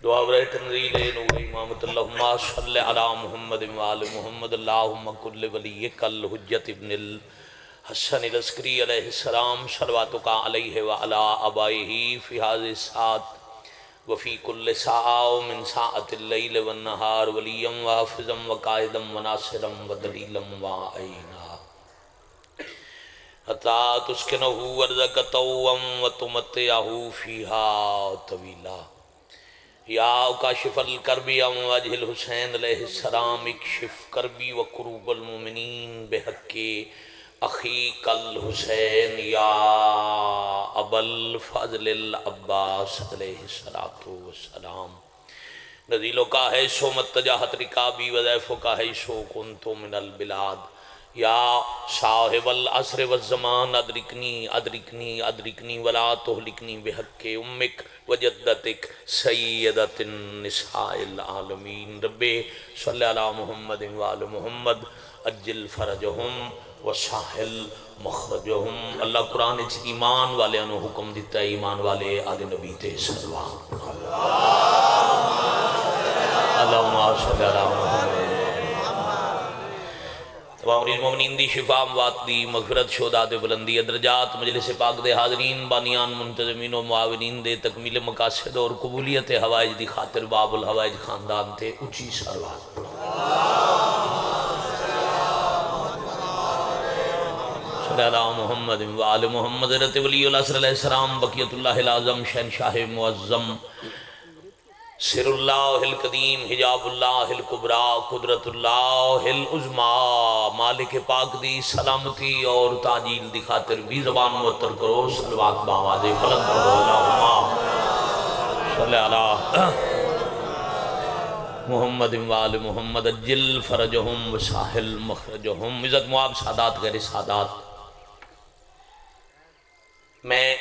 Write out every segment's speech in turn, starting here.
دعا برائے تنزیل نور امامت اللہم صلی علی محمد وآل محمد اللہم کل ولیک الحجت ابن الحسن العسکری علیہ السلام صلواتک علیہ وعلی آبائہ فی هذه الساعة وفی کل ساعة من ساعة اللیل والنہار ولیا وحافظا وقائدا وناصرا ودلیلا وعینا حتی تسکنہو ورزق طوعا وتمتعہو فیہا طویلا یا کاشف الکربی عن وجہ الحسین علیہ السلام اکشف کربی و کروب المومنین بحق اخیق الحسین یا ابا الفضل العباس علیہ السلام نزیلو کا ہے سو متجاہت رکابی وضیفو کا ہے سو کنتو من البلاد یا صاحب العصر والزمان ادرکنی ادرکنی ادرکنی ولا تہلکنی بحق امک وجدتک سیدت النساء العالمین رب صلی علی محمد وآل محمد اجل فرجہم وساحل مخرجہم اللہ قرآن اچھ ایمان والے انہوں حکم دیتا ہے ایمان والے آل نبی تے صلوات اللہم صلی علی محمد تمام ریز مومنین دی شفا اموات دی مغفرت شہداء بلندی درجات مجلس پاک دے حاضرین بانیان منتظمین و معاونین دے تکمیل مقاصد اور قبولیت حوائج دی خاطر باب الحوائج خاندان تے اچھی سروات صلی اللہ محمد وآل محمد حضرت ولی العصر علیہ السلام بقیت اللہ العظم شہنشاہ معظم سر اللہ القدیم حجاب اللہ الکبریٰ قدرت اللہ العظمیٰ مالک پاک دی سلامتی اور تعجیل دی خاطر بھی زبان معطر کرو صلوات باواز بلند کرو اللہم صلی اللہ محمد وآل محمد اجل فرجہم وساحل مخرجہم عزت معاب سادات غیر سادات میں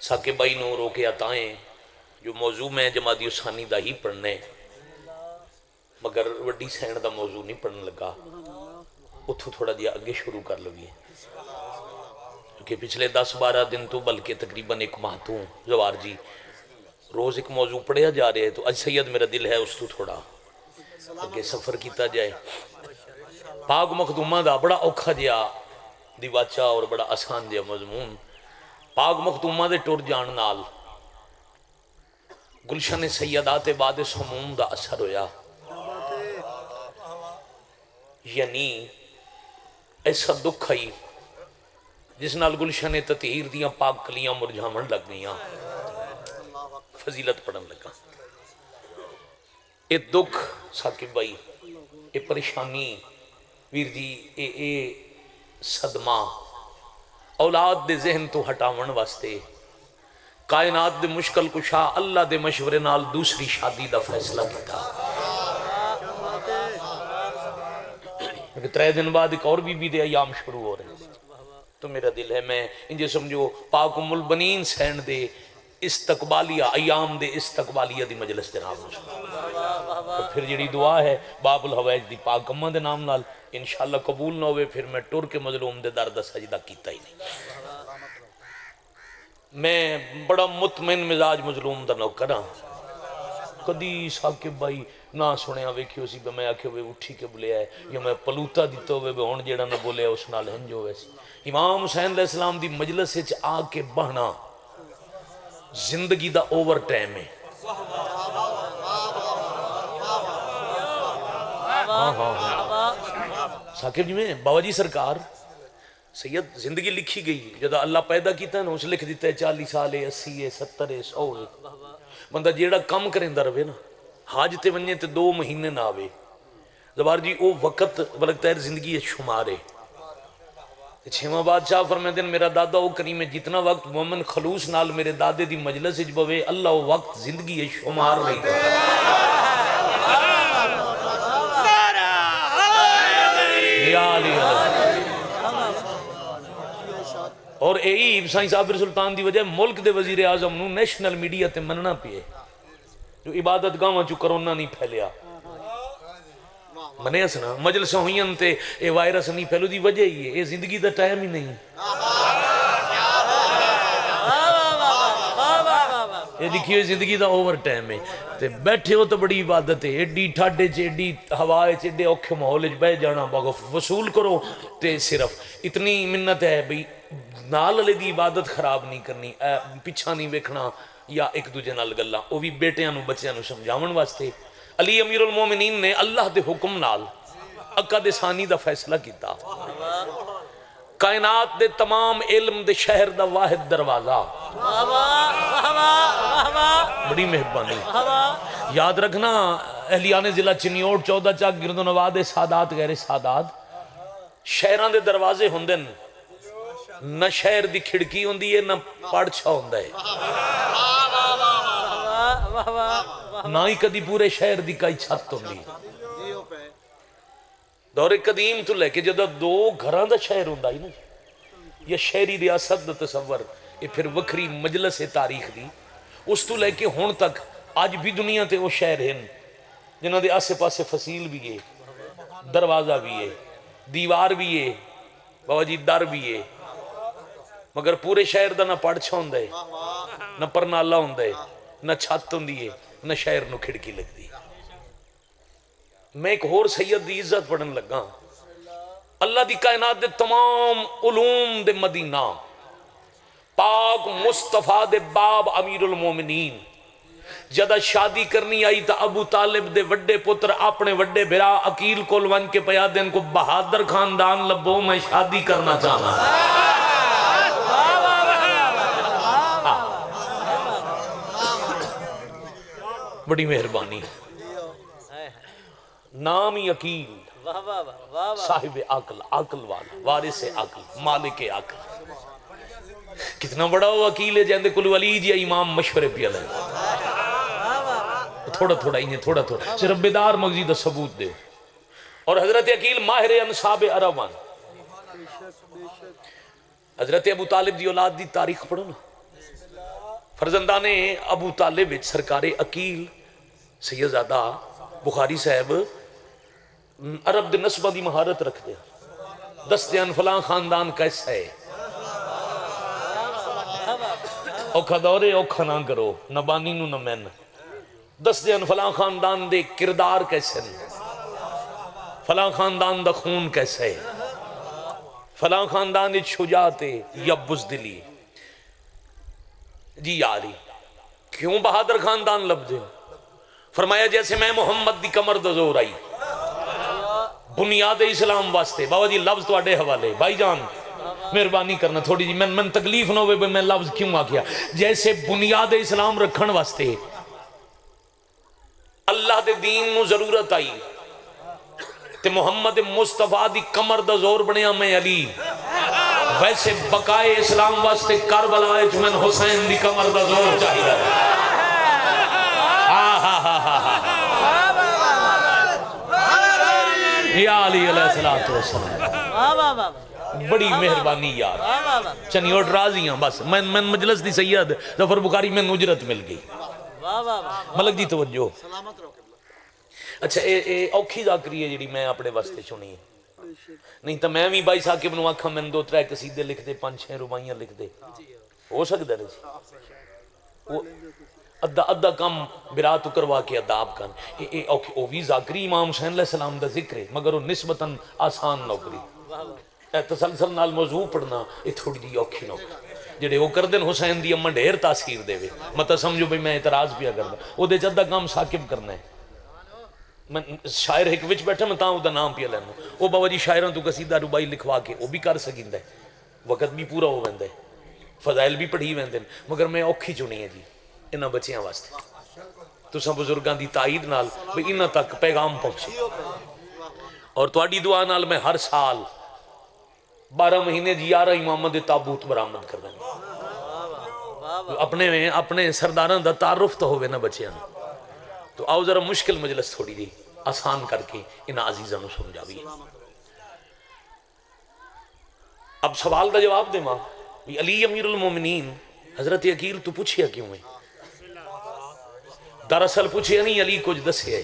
ثاقب بھائی نو رو کے عطائیں جو موضوع میں جماعتی ثانی دا ہی پڑھنے مگر وڈی سینڈ دا موضوع نہیں پڑھنے لگا اتھو تھوڑا دیا اگے شروع کر لگی کیونکہ پچھلے 10-12 دن تو بلکہ تقریباً ایک ماہ تو زوار جی روز ایک موضوع پڑھیا جا رہے تو اج سید میرا دل ہے اس تو تھوڑا اگے سفر کیتا جائے پاک مخدومہ دا بڑا اوکھا جیا دیواچہ اور بڑا آسان جیا مضمون پاک مخدومہ دے ٹور جان نال گلشن سیدات بعد سموم دا اثر ہویا یعنی ایسا دکھ آئی جس نال گلشن تطہیر دیاں پاک کلیاں مرجھامن لگ گئیاں فضیلت پڑھن لگا اے دکھ ثاقب بھائی اے پریشانی ویر جی اے صدمہ اولاد دے ذہن تو ہٹاون واسطے کائنات دے مشکل کشا اللہ دے مشورے نال دوسری شادی دا فیصلہ کیتا کیونکہ 3 دن بعد ایک اور بی دے ایام شروع ہو رہے ہیں تو میرا دل ہے میں انجھے سمجھو پاک ام البنین سین دے استقبالیہ ایام دے استقبالیہ دی مجلس دے نام تو پھر جڑی دعا ہے باب الحوائج دی پاک امہ دے نام نال انشاءاللہ قبول نہ ہوئے پھر میں ٹور کے مظلوم دے درد سجدہ کیتا ہی نہیں میں بڑا مطمئن مزاج مظلوم دا نوکر ہاں کدی ثاقب بھائی نہ سنیا ویکھی اسی پہ میں آکھے ہوئے اٹھی کے بلے آئے یا میں پلوتا دیتا ہوئے ہون جیڑا نہ بولے اس نال ہنجو ویسی امام حسین علیہ السلام دی مجلس وچ آ کے بہنا زندگی دا اوور ٹائم ہے ثاقب جی میں بابا جی سرکار سید زندگی لکھی گئی جدہ اللہ پیدا کیتا ہے نا اس لکھ دیتا ہے 40 سال 80 70 100 بندہ جیڑا کم کریں دا روے نا حاج تے ونجے تے 2 مہینے نہ آوے زبار جی او وقت بلکتا ہے زندگی شمارے 6واں بادشاہ فرمائے دن میرا دادا او کریم ہے جتنا وقت مومن خلوص نال میرے دادے دی مجلس اچ بوے اللہ او وقت زندگی شمار نہیں کرتا یا علی اور ایب سائیں صابر سلطان دی وجہ ملک دے وزیر اعظم نو نیشنل میڈیا تے مننا پیے جو عبادت گاواں چو کرونا نہیں پھیلیا منے اسنا مجلسوں ہوئیں تے اے وائرس نہیں پھیلو دی وجہ ہی ہے اے زندگی دا ٹائم ہی نہیں یہ لکھی ہوئی زندگی دا اوور ٹائم ہے تے بیٹھے ہو تو بڑی عبادت ہے ایڈی ٹھاڈے چ ایڈی ہوا چ ایڈے اوکھے ماحول چ بہ جانا بغف وصول کرو تے صرف اتنی منت ہے بھئی نال والے دی عبادت خراب نہیں کرنی پیچھا نہیں ویکھنا یا ایک دوجے نال گلاں او بھی بیٹیاں نو بچیاں نو سمجھاون واسطے علی امیر المومنین نے اللہ دے حکم نال عقد ثانی دا فیصلہ کیتا کائنات دے تمام علم دے شہر دا واحد دروازہ بڑی مہربانی یاد رکھنا اہلیان ضلع چنیوٹ 14 چاک گرد و نواز سادات غیر سادات شہران دے دروازے ہوندے نہ شہر دی کھڑکی ہوندی ہے نہ پڑچھا ہوندا ہے نہ ہی کدی پورے شہر دی کئی چھت ہوندی دور قدیم تو لے کے جدہ دو گھران دا شہر ہوندا ہی نا یا شہری ریاست دا تصور یہ پھر وکری مجلس تاریخ دی اس تو لے کے ہون تک آج بھی دنیا تے وہ شہر ہیں جنہاں دے آسے پاسے فصیل بھی ہے دروازہ بھی ہے دیوار بھی ہے بابا جی در بھی ہے مگر پورے شہر دا نہ پڑچھا ہوندہ ہے نہ پرنالا ہوندہ ہے نہ چھت ہوندی ہے نہ شہر نو کھڑکی لگ دی میں ایک اور سید دی عزت پڑھن لگا اللہ دی کائنات دے تمام علوم دے مدینہ پاک مصطفیٰ دے باب امیر المومنین جدہ شادی کرنی آئی تا ابو طالب دے وڈے پتر اپنے وڈے بھرا عقیل کول ون کے پیا دین کو بہادر خاندان لبو میں شادی کرنا چاہنا بڑی مہربانی نام ہی عقیل صاحب عقل عقل والا وارث عقل مالک عقل کتنا بڑا وہ عقیل ہے جیندے کل ولی جی امام مشورے پی لیں تھوڑا تھوڑا انہیں تھوڑا تھوڑا صرف بیدار مغزی دا ثبوت دے اور حضرت عقیل ماہر انصاب عربان حضرت ابو طالب دی اولاد دی تاریخ پڑھو نا فرزندان ابو طالب سرکار عقیل سیدزادہ بخاری صاحب عرب دے نسبہ دی مہارت رکھ دے دستیان فلاں خاندان کیسا ہے اوکھا دورے اوکھا نہ کرو نہ بانی نو نہ مین دستیان فلاں خاندان دے کردار کیسے فلاں خاندان دا خون کیسے فلاں خاندان دے شجاعت یا بزدلی جی یاری کیوں بہادر خاندان لب دے فرمایا جیسے میں محمد دی کمر دا زور آئی بنیاد اسلام واسطے بابا جی لفظ تو اڈے حوالے بھائی جان مہربانی کرنا تھوڑی جی میں تکلیف نہ ہوئے میں لفظ کیوں آ گیا جیسے بنیاد اسلام رکھن واسطے اللہ دے دین نو ضرورت آئی تے محمد مصطفیٰ دی کمر دا زور بنیا میں علی ویسے بقائے اسلام واسطے کربلا من حسین دی کمر دا زور چاہیے یا علی علیہ السلام بڑی مہربانی یار چنیوٹ راضی ہیں بس میں مجلس دی سید ظفر بخاری میں اجرت مل گئی ملک جی توجہ اچھا اے اوکھی ذاکری ہے جڑی میں اپنے واسطے سنی ہے نہیں تو میں بھی بائی ثاقب نو آکھاں میں 2-3 قصیدے لکھ دے 5-6 ربائیاں لکھ دے ہو سکتا ہے ادھا کم برات کروا کے اداب کن او بھی ذاکری امام حسین علیہ السلام دا ذکر ہے مگر وہ نسبتاً آسان نوکری تسلسل نال موضوع پڑھنا یہ تھوڑی دی اوکھی نوکری جڑے وہ کر دن حسین دی امن ڈھیر تاثیر دے وے مطلب سمجھو بھئی میں اعتراض پیا کردا او دے ادھا کام ثاقب کرنا ہے میں شاعر ایک وچ بیٹھا میں تاں دا نام پیا لینا وہ بابا جی شاعراں تو قصیدہ ربائی لکھوا کے وہ بھی کر سکیندا ہے وقت بھی پورا ہو ویندا ہے فضائل بھی پڑھی ویندے مگر میں اوکھی چنی ہے جی انہاں بچیاں واسطے تساں بزرگاں دی تائید نال بھئی انہاں تک پیغام پہنچے اور تواڈی دعا نال میں ہر سال 12 مہینے جی 11 امامہ دے تابوت برآمد کر دیں اپنے سرداراں دا تعارف تو ہوئے نا بچیاں تو آؤ ذرا مشکل مجلس تھوڑی دی آسان کر کے ان عزیزاں نو سمجھاوی اب سوال دا جواب دے ماں علی امیر المومنین حضرت عقیل تو پوچھیا کیوں ہے دراصل پوچھیا نہیں علی کچھ دسے ہے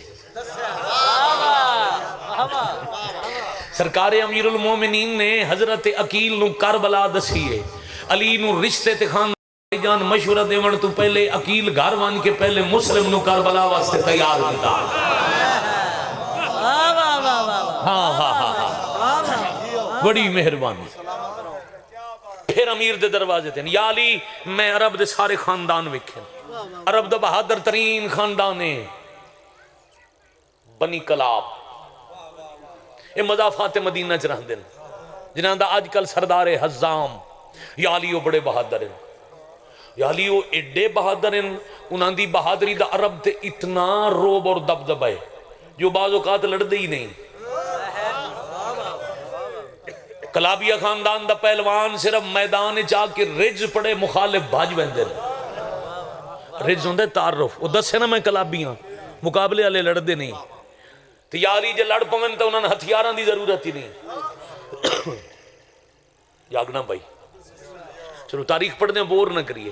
سرکار امیر المومنین نے حضرت عقیل نو کربلا دسی ہے علی نو رشتے تے خان جان مشورہ دیون تو پہلے عقیل گھر وان کے پہلے مسلم نو کربلا واسطے تیار کیتا ہاں ہاں ہاں بڑی مہربانی پھر امیر دے دروازے تھے یا علی میں عرب دے سارے خاندان وکھے عرب دا بہادر ترین خاندان ہے بنی کلاب یہ مضافات مدینہ چ رہندے جنہاں دا آج کل سردار حزام یا علی وہ بڑے بہادر ہیں یا علی وہ ایڈے بہادر ہیں انہاں دی بہادری دا عرب تے اتنا روب اور دبدبہ ہے جو بعض اوقات لڑدے ہی نہیں کلابیہ خاندان دا پہلوان صرف میدان چاہ کے رج پڑے مخالف بھاج بہندے رج ہوندے تعارف وہ دسے نا میں کلابیاں مقابلے والے لڑدے نہیں تو یاری جے لڑ پویں تو انہاں نے ہتھیاراں دی ضرورت ہی نہیں جاگنا بھائی چلو تاریخ پڑھ دیں بور نہ کریے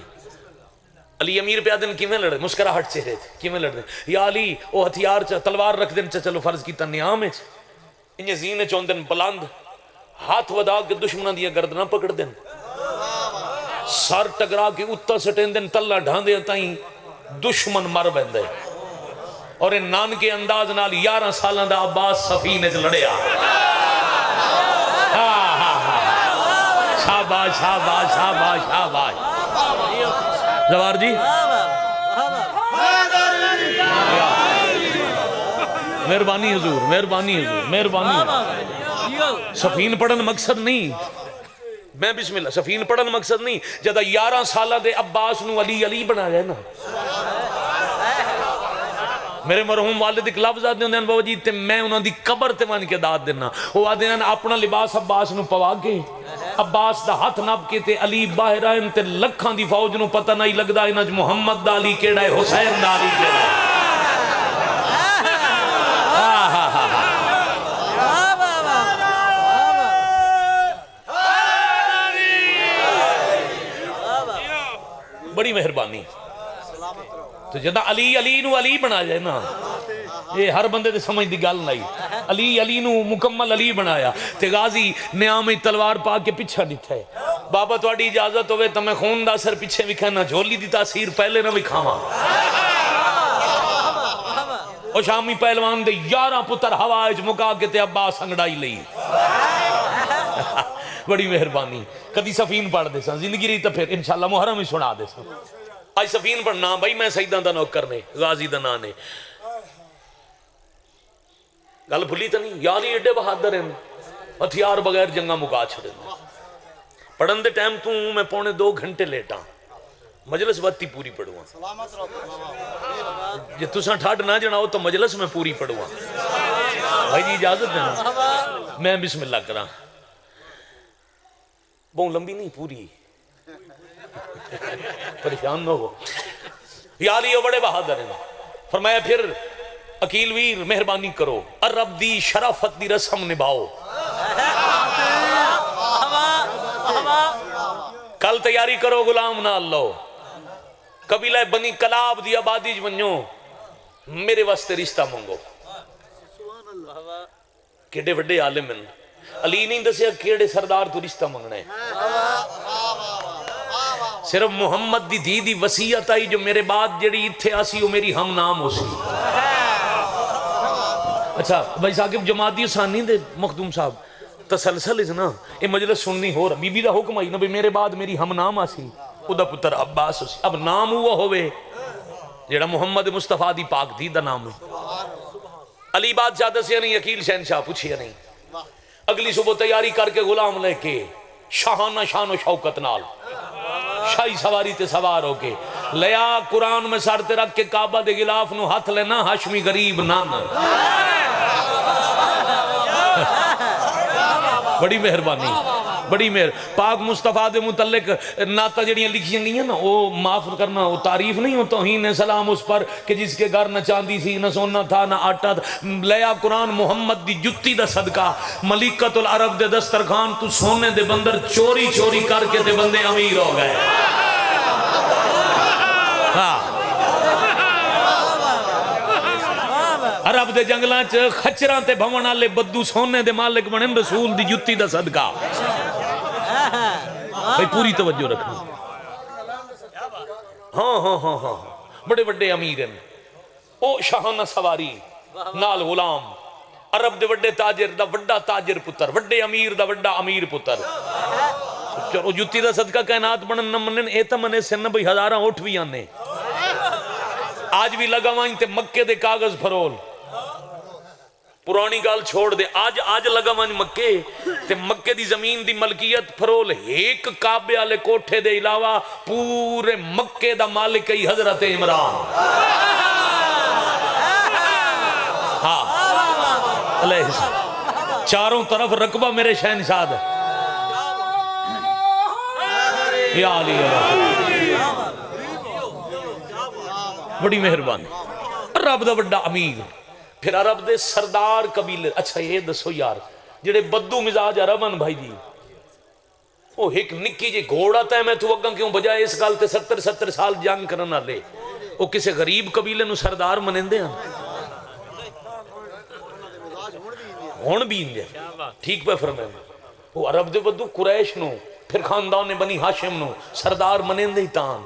علی امیر پہ آدن کیویں لڑے مسکراہٹ چہرے تھے کیویں لڑ دیں یا علی وہ ہتھیار تلوار رکھ دیں چلو فرض کی تنیام ہے انہیں زین چوندن بلند ہاتھ ودا کے دشمنوں دیا گردناں پکڑ دیں سر ٹکرا کے اتا سٹیں دیں تلہ ڈھان دیں تائیں دشمن مر بندے اور ان نان کے انداز نال 11 سالان دا عباس سفینے سے لڑیا شاباش شاباش شاباش شاباش زوار جی مہربانی حضور مہربانی حضور مہربانی سفین پڑھن مقصد نہیں میں بسم اللہ سفین پڑھن مقصد نہیں جدہ 11 سالہ دے عباس نو علی علی بنا جائے نا میرے مرحوم والد ایک لفظ آتے ہیں بابا جی تے میں انہوں دی قبر تے مان کے داد دینا وہ آتے ہیں اپنا لباس عباس نو پوا کے عباس دا ہاتھ ناب کے تے علی باہر آئیں تے لکھاں دی فوج نو پتہ نہیں لگدا انج محمد دا علی کیڑا ہے حسین دا علی کیڑا ہے بڑی مہربانی تو جدہ علی علی نو علی بنا جائے نا یہ ہر بندے دے سمجھ دی گل نہیں علی علی نو مکمل علی بنایا تے غازی نیام تلوار پا کے پیچھا نٹھا ہے بابا تواڈی اجازت ہوئے تو میں خون دا سر پیچھے وکھانا جھولی دی تاثیر پہلے نہ وکھاواں او شامی پہلوان دے 11 پتر ہوا وچ مکا کے تے عباس انگڑائی لئی بڑی مہربانی کدی سفین پڑھ دے سا زندگی رہی تو پھر انشاءاللہ محرم ہی سنا دے سا آج سفین پڑھنا بھائی میں سیدان دا نوکر نے غازی دا نانے گل بھلی تو نہیں یاری ایڈے بہادر ہیں ہتھیار بغیر جنگا مکا چھڑے پڑھن دے ٹائم تو میں 2.25 گھنٹے لیٹا مجلس باتی پوری پڑھوا جی تساں ٹھاڑ نہ جناؤ تو مجلس میں پوری پڑھوا بھائی جی اجازت دینا میں بسم اللہ کرا بہت لمبی نہیں پوری پریشان نہ ہو یاری یہ بڑے بہادر ہیں فرمایا پھر عقیل ویر مہربانی کرو عرب دی شرافت دی رسم نبھاؤ کل تیاری کرو غلام نہ اللہ قبیلہ بنی کلاب دی آبادی جونیو میرے واسطے رشتہ مانگو کیڑے وڈے عالم ہیں علی نہیں دسیا کیڑے سردار تو رشتہ مانگنا ہے صرف محمد دی دی وسیعت آئی جو میرے بعد جڑی اتھے آسی وہ میری ہم نام ہو سی اچھا بھائی ثاقب جماعتی ثانی دے مخدوم صاحب تسلسل اس نا یہ مجلس سننی ہو رہا بی بی دا حکم آئی نا بھئی میرے بعد میری ہم نام آسی او دا پتر عباس ہوسی اب نام ہوا ہوئے جڑا محمد مصطفیٰ دی پاک دی دا نام ہے علی بادشاہ دسیا نہیں عقیل شہنشاہ پوچھیا نہیں اگلی صبح تیاری کر کے غلام لے کے شاہانہ شان و شوکت نال شاہی سواری تے سوار ہو کے لیا قرآن میں سر تے رکھ کے کعبہ دے غلاف نو ہاتھ لینا ہاشمی غریب نانا بڑی مہربانی بڑی مہر پاک مصطفیٰ دے متعلق ناتا جڑیاں لکھیاں گئی ہیں نا وہ معاف کرنا وہ تعریف نہیں ہو توہین سلام اس پر کہ جس کے گھر نہ چاندی سی نہ سونا تھا نہ آٹا تھا لیا قرآن محمد دی جتی دا صدقہ ملکت العرب دے دسترخوان تو سونے دے بندر چوری چوری کر کے دے بندے امیر ہو گئے عرب دے جنگلاں چ خچراں تے بھون والے بدو سونے دے مالک بنے رسول دی جتی دا صدقہ بھئی پوری توجہ رکھنا ہاں ہاں ہاں ہاں بڑے بڑے امیر ہیں او شاہانہ سواری نال غلام عرب دے وڈے تاجر دا وڈا تاجر پتر وڈے امیر دا وڈا امیر پتر چلو جتی دا صدقہ کائنات بنن نہ منن اے تا منے سن بھئی ہزاراں اٹھ بھی آنے آج بھی لگا وائیں تے مکے دے کاغذ پھرول پرانی گال چھوڑ دے آج لگا وائیں مکے تے مکے دی زمین دی ملکیت پھرول ایک کعبے والے کوٹھے دے علاوہ پورے مکے دا مالک ہی حضرت عمران ہاں علیہ السلام چاروں طرف رقبہ میرے شہنشاہ یا علی بڑی مہربانی عرب دا بڑا امیر پھر عرب دے سردار قبیلے اچھا یہ دسو یار جڑے بدو مزاج عربن بھائی جی وہ ایک نکی جی گھوڑا تا ہے میں تو اگاں کیوں بجائے اس گال تے 70 سال جنگ کرنا لے وہ کسے غریب قبیلے نو سردار منندے ہیں ہون بھی اندے ٹھیک پہ فرمائے وہ عرب دے بدو قریش نو پھر خاندان بنی ہاشم نو سردار منندے ہی تان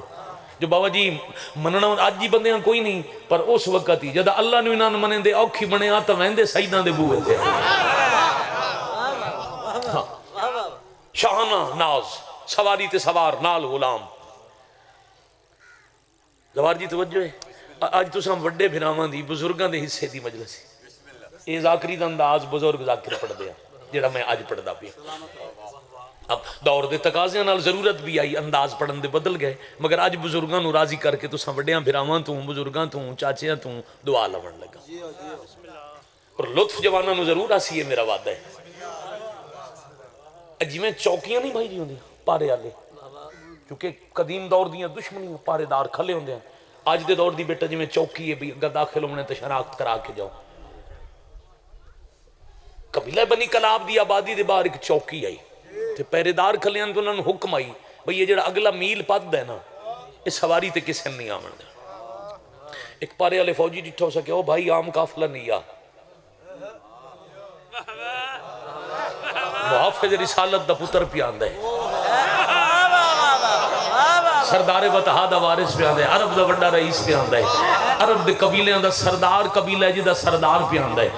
جو بابا جی مننا آج جی بندے ہیں کوئی نہیں پر اس وقت ہی جدہ اللہ نے انہوں نے منندے اوکھی بنے آتا ویندے سیدان دے بوئے تھے شاہانہ ناز سواری تے سوار نال غلام زوار جی توجہ ہے آج تو سام وڈے بھرامان دی بزرگاں دے حصے دی مجلس اے ذاکری دا انداز بزرگ ذاکر پڑھ دیا جڑا میں آج پڑھ دا پیا اب دور دے تقاضیاں نال ضرورت بھی آئی انداز پڑھن دے بدل گئے مگر آج بزرگاں نو راضی کر کے تو سام وڈیاں بھراواں تو بزرگاں تو چاچیاں تو دعا لون لگا اور لطف جواناں نو ضرور آسی ہے میرا وعدہ ہے جی میں چوکیاں نہیں بھائی جی ہوندی پارے آلے کیونکہ قدیم دور دیاں دشمنی پارے دار کھلے ہوندے ہیں آج دے دور دی بیٹا جی میں چوکی ہے بھی اگر داخل ہونے تو شناخت کرا کے جاؤ قبیلہ بنی کلاب دی آبادی دے باہر ایک چوکی آئی تے پہرے دار کھلے ہیں تو انہوں نے حکم آئی بھئی یہ جڑا اگلا میل پد ہے نا اس سواری تے کسے نہیں آمن دے ایک پارے والے فوجی ڈٹھا ہو سکے او بھائی عام قافلہ نہیں آ محافظ رسالت دا پتر پیاندہ ہے سردار بطحا دا وارث پیاندہ ہے عرب دا وڈا رئیس پیاندہ ہے عرب دے قبیلے دا سردار قبیلہ جی دا سردار پیاندہ ہے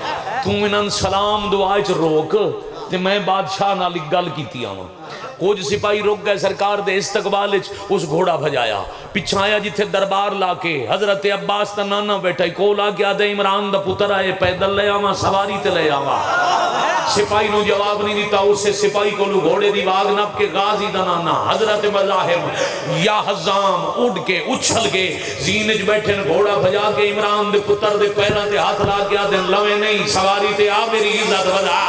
تو انہاں سلام دعائے چ روک تے میں بادشاہ نالی گل کیتی آواں کچھ سپاہی روک گئے سرکار دے استقبال اس گھوڑا بھجایا پچھایا جتھے دربار لا کے حضرت عباس تا نانا بیٹھا کو لا کے آدھے عمران دا پتر آئے پیدل لے آواں سواری تے لے آواں سپاہی نو جواب نہیں دیتا اسے سپاہی کو لو گھوڑے دی واگ نب کے غازی دا نانا حضرت مزاحم یا حزام اڑ کے اچھل کے زینج بیٹھے گھوڑا بھجا کے عمران دے پتر دے پیرہ تے ہاتھ لا کے آدھے لوے نہیں سواری تے آ میری عزت بدا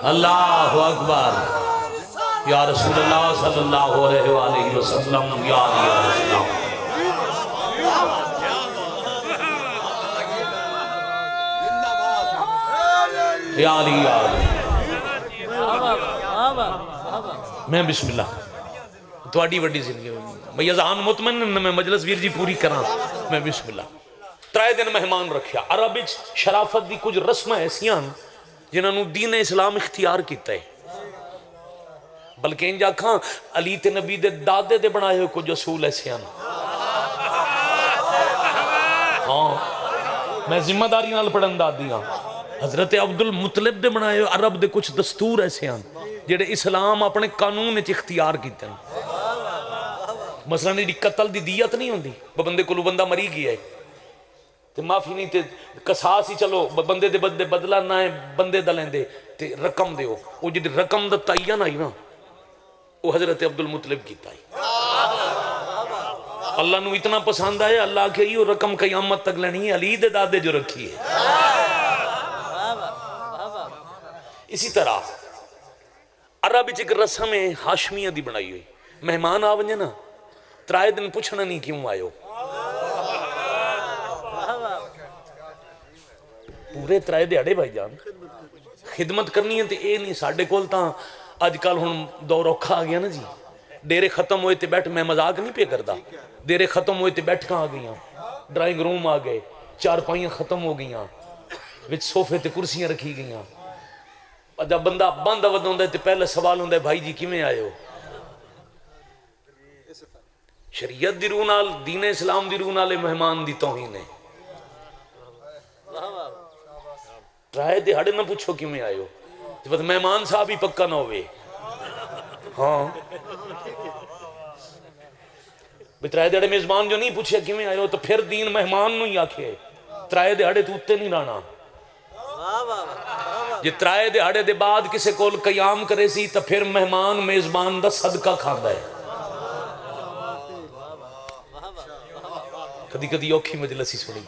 اللہ اکبر یا رسول اللہ صلی اللہ علیہ وآلہ وسلم یا علیہ وسلم یا علی میں بسم اللہ تواڈی وڈی زندگی میں اذان مطمئن میں مجلس ویر جی پوری کراں میں بسم اللہ ترائے دن مہمان رکھیا عرب وچ شرافت دی کچھ رسماں ایسیاں جنہاں نو دین اسلام اختیار کیتا ہے بلکہ ان جاکھاں علی تے نبی دے دادے دے بنائے ہوئے کچھ اصول ایسے ہیں ہاں میں ذمہ داری نال پڑھن دادی ہاں حضرت عبد المطلب دے بنائے ہوئے عرب دے کچھ دستور ایسے ہیں جڑے اسلام اپنے قانون وچ اختیار کیتے ہیں مثلا نہیں قتل دی دیت نہیں ہوندی بندے کو بندہ مری گیا ہے تے معافی نہیں تے قصاص ہی چلو بندے دے بدلے بدلہ نہ ہے بندے دا لیندے تے رقم دے ہو وہ جدی رقم دا تعین آئی نا وہ حضرت عبد المطلب کیتا ہے اللہ نو اتنا پسند آئے اللہ کہ یہ رقم قیامت تک لینی ہے علی دے دادے جو رکھی ہے اسی طرح عرب وچ ایک رسم ہاشمیہ دی بنائی ہوئی مہمان آ ونجے نا ترائے دن پوچھنا نہیں کیوں آئے ہو پورے ترائے دیہڑے بھائی جان خدمت کرنی ہے تے اے نہیں ساڈے کول تاں اج کل ہن دور اوکھا آ گیا نا جی ڈیرے ختم ہوئے تے بیٹھ میں مذاق نہیں پہ کردا ڈیرے ختم ہوئے تے بیٹھ کہاں آ گئیاں ڈرائنگ روم آ گئے چار پائیاں ختم ہو گئیاں وچ صوفے تے کرسیاں رکھی گئیاں جب بندہ بند وداؤں تو پہلا سوال ہوں بھائی جی کیویں آئے ہو؟ شریعت دی روح نال دین اسلام دی روح نال مہمان دی توہین ہے. رائے دہاڑے نہ پوچھو کیویں آئے ہو، بس مہمان صاحب ہی پکا نہ ہوئے. ہاں ترائے دہاڑے میزبان جو نہیں پوچھے کیویں آئے ہو تو پھر دین مہمان نو ہی آکھے ترائے دہاڑے تو اتے نہیں رانا. جی ترائے دہاڑے دے بعد کسے کول قیام کرے سی تو پھر مہمان میزبان دا صدقہ کھاندا ہے. کدی کدی اوکھی مجلسی سنی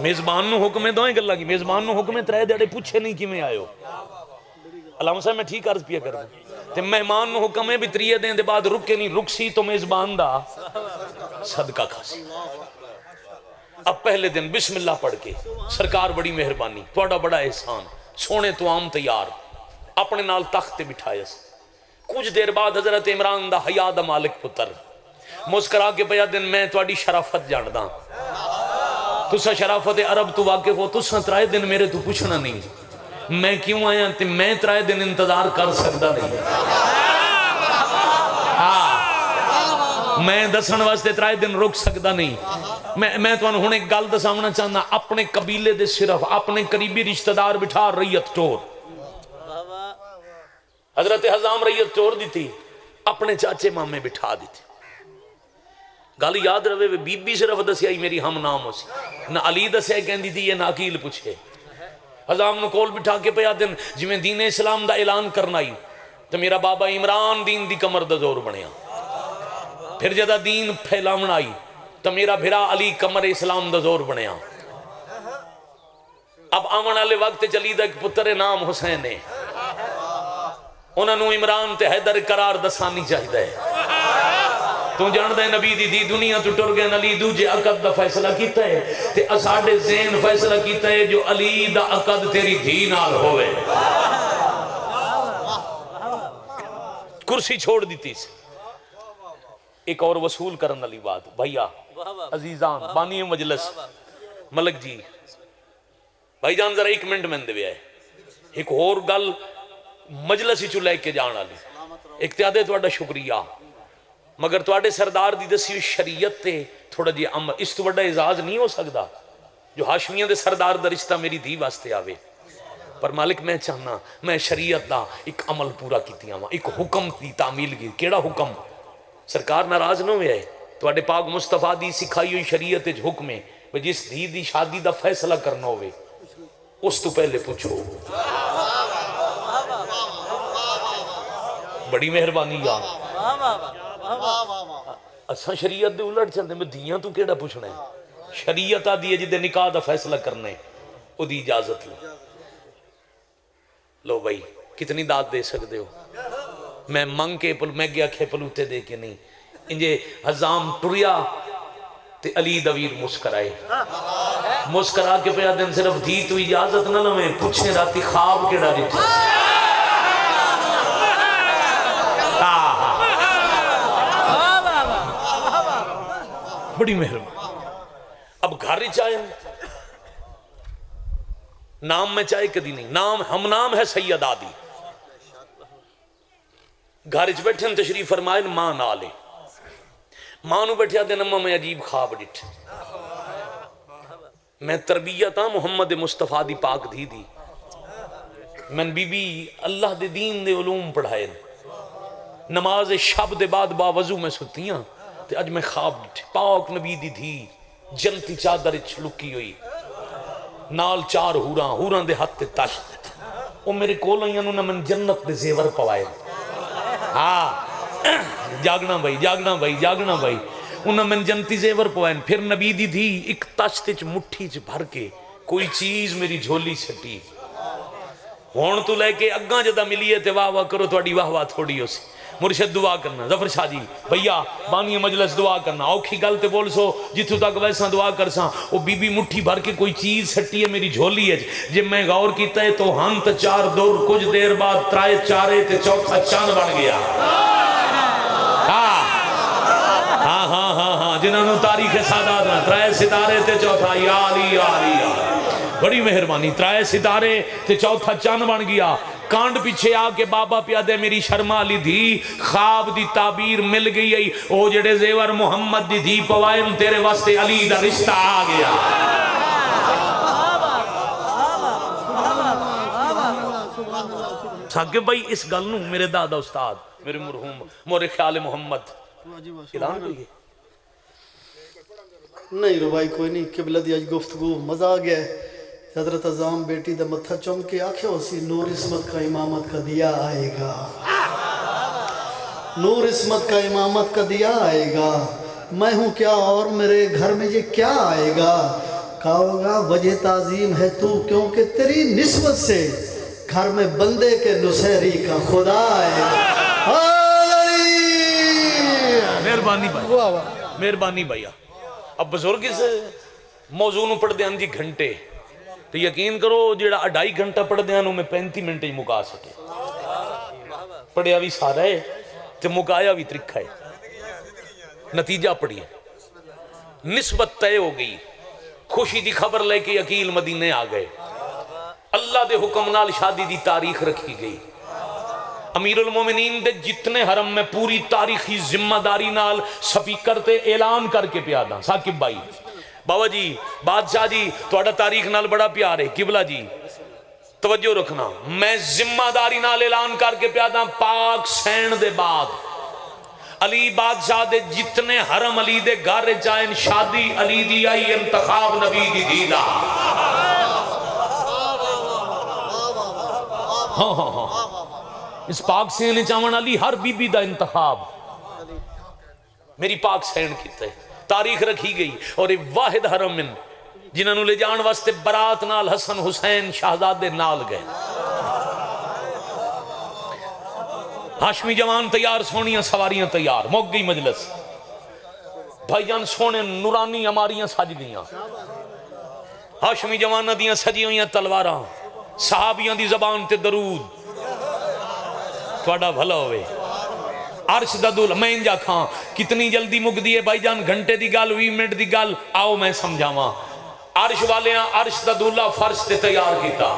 میزبان نو حکم ہے دوئیں گل لگی میزبان نو حکم ہے ترائے دہاڑے پوچھے نہیں کیویں آئے ہو. علامہ صاحب میں ٹھیک عرض پیا کر دوں تے مہمان نو حکم ہے بھی تریے دن دے بعد رک کے نہیں رک سی تو میزبان دا صدقہ کھا سی. اب پہلے دن بسم اللہ پڑھ کے سرکار بڑی مہربانی تھوڑا بڑا احسان سونے تو عام تیار اپنے نال تخت تے بٹھایا سی. کچھ دیر بعد حضرت عمران دا حیا دا مالک پتر مسکرا کے پیا دن میں تواڈی شرافت جاندا تسا شرافت عرب تو واقف ہو تسا ترائے دن میرے تو پوچھنا نہیں میں کیوں آیا تے میں ترائے دن انتظار کر سکتا نہیں. ہاں میں دسن واسطے ترائے دن رک سکتا نہیں. میں تو ہن ایک گل دساونا چاہنا اپنے قبیلے دے صرف اپنے قریبی رشتہ دار بٹھا ریت ٹور حضرت حزام ریت ٹور دی تھی اپنے چاچے مامے بٹھا دی تھی. گل یاد رہے بی بی صرف دسیا ہی میری ہم نام ہو سی نہ علی دسیا کہندی تھی یہ نہ عقیل پوچھے. حضام نو کول بٹھا کے پیا دن جی میں دین اسلام دا اعلان کرنا ہی تو میرا بابا عمران دین دی کمر دا زور بنیا. پھر جدا دین پھیلاونا آئی تو میرا بھرا علی کمر اسلام دا زور بنیا. اب آمن والے وقت چلی دا ایک پتر نام حسین ہے انہوں نے عمران تے حیدر قرار دسانی چاہیے ہے. تو جان دے نبی دی دنیا تو ٹر گئے علی دوجے عقد دا فیصلہ کیتا ہے تے اساڈے ذہن فیصلہ کیتا ہے جو علی دا عقد تیری دھی نال ہوئے. کرسی چھوڑ دیتی سی. ایک اور وصول کرن والی بات بھائیا عزیزان بانی مجلس ملک جی بھائی جان ذرا ایک منٹ میں دے ہے ایک اور گل مجلس ہی چ لے کے جان والی اقتیادے تہاڈا شکریہ مگر تواڈے سردار دی دسی شریعت تے تھوڑا جی عمل اس تو بڑا اعزاز نہیں ہو سکتا جو ہاشمیاں دے سردار دا رشتہ میری دھی واسطے آوے. پر مالک میں چاہنا میں شریعت دا ایک عمل پورا کیتیاں وا ایک حکم دی تعمیل کی. کیڑا حکم؟ سرکار ناراض نہ ہوئے تواڈے پاک مصطفیٰ دی سکھائی ہوئی شریعت وچ حکم ہے جس دھی دی شادی دا فیصلہ کرنا ہوئے اس تو پہلے پوچھو. بڑی مہربانی یار اساں شریعت دے الٹ چلتے میں دیاں تو کیڑا پوچھنا ہے. شریعت آ دی ہے جدے نکاح دا فیصلہ کرنا ہے او دی اجازت لو بھائی کتنی داد دے سکتے ہو. میں منگ کے میں گیا کھے پلوتے دے کے نہیں انجے حزام ٹریا تے علی دویر مسکرائے مسکرا کے پیا دن صرف دھی تو اجازت نہ لویں پوچھے راتی خواب کیڑا دیتا بڑی مہربانی. اب گھر چاہے نام میں چاہے کدی نہیں نام ہم نام ہے سید آدی گھر چ بیٹھے تشریف فرمائے ماں نالے ماں نو بیٹھیا دن اما میں عجیب خواب ڈٹھ میں تربیت ہاں محمد مصطفیٰ دی پاک دھی دی میں بی بی اللہ دے دین دے علوم پڑھائے نماز شب دے بعد باوضو میں ستیاں تے اج میں خواب ڈٹھ پاک نبی دی دھی جنتی چادر چھلکی ہوئی نال چار ہوراں دے ہاتھ تے تاش او میرے کول آئیاں نو نہ من جنت دے زیور پوائے. ہاں جاگنا بھائی جاگنا بھائی جاگنا بھائی انہاں من جنتی زیور پوائن. پھر نبی دی دھی ایک تشت چ مٹھی چ بھر کے کوئی چیز میری جھولی سٹی ہون تو لے کے اگاں جدا ملی ہے تے واہ واہ کرو تہاڈی واہ واہ تھوڑی ہو سی. مرشد دعا کرنا ظفر شاہ جی بھیا بانی مجلس دعا کرنا اوکھی گل تے بول سو جتھوں تک ویسا دعا کرساں او بی بی مٹھی بھر کے کوئی چیز سٹی ہے میری جھولی ہے جب میں غور کیتا ہے تو ہنت چار دور کچھ دیر بعد ترائے چارے تے چوتھا چاند بن گیا. ہاں ہاں ہاں ہاں جنہوں نے تاریخ سادات نہ ترائے ستارے تے چوتھا یا علی یا علی یا بڑی مہربانی. ترائے ستارے تے چوتھا چند بن گیا. کانڈ پیچھے آ کے بابا پیادے میری شرما علی دھی خواب دی تعبیر مل گئی ہے. او جڑے زیور محمد دی دھی پوائن تیرے واسطے علی دا رشتہ آ گیا. ثاقب بھائی اس گل نو میرے دادا استاد میرے مرحوم مورے خیال محمد اعلان کریے. نہیں رو بھائی کوئی نہیں. قبلہ دی آج گفتگو مزہ آ گیا ہے. حضرت عظام بیٹی دا متھا چوم کے آنکھیں اسی نور عصمت کا امامت کا دیا آئے گا. نور عصمت کا امامت کا دیا آئے گا. میں ہوں کیا اور میرے گھر میں یہ کیا آئے گا. کہو گا وجہ تعظیم ہے تو کیونکہ تیری نسبت سے گھر میں بندے کے نصیری کا خدا آئے گا. مہربانی بھائی مہربانی بھائی. اب بزرگ اس موضوع نو پڑھ دیاں جی گھنٹے تو یقین کرو جیڑا 2.5 گھنٹہ پڑھ دیاں نو میں 35 منٹ ہی مکا سکے. پڑھیا بھی سارا ہے تے مکایا بھی ترکھا ہے. نتیجہ پڑھیے. نسبت طے ہو گئی. خوشی دی خبر لے کے عقیل مدینے آ گئے. اللہ دے حکم نال شادی دی تاریخ رکھی گئی. امیر المومنین دے جتنے حرم میں پوری تاریخی ذمہ داری نال سپیکر تے اعلان کر کے پیادا. ثاقب بھائی بابا جی بادشاہ جی توڑا تاریخ نال بڑا پیار ہے. قبلہ جی توجہ رکھنا. میں ذمہ داری نال اعلان کر کے پیادا پاک سین دے بعد علی بادشاہ دے جتنے حرم علی دے گھر جائن شادی علی دی آئی انتخاب نبی دی دیدہ. ہاں ہاں ہاں اس پاک سین چاون علی ہر بی بی دا انتخاب میری پاک سین کیتا ہے. تاریخ رکھی گئی اور ایک واحد حرم من جنہاں نو لے جان واسطے برات نال حسن حسین شہزادے نال گئے. ہاشمی جوان تیار سونیاں سواریاں تیار موک گئی مجلس. بھائی جان سونے نورانی ہماریاں سج گئیاں. ہاشمی جوانہ دیاں سجی ہوئیاں تلواراں صحابیاں دی زبان تے درود تھوڑا بھلا ہوئے. عرش دا دول میں انجا کھاں کتنی جلدی مک دیئے بھائی جان گھنٹے دی گال 20 منٹ دی گال آؤ میں سمجھاواں. عرش والے ہیں عرش دا دولا فرش تے تیار کیتا.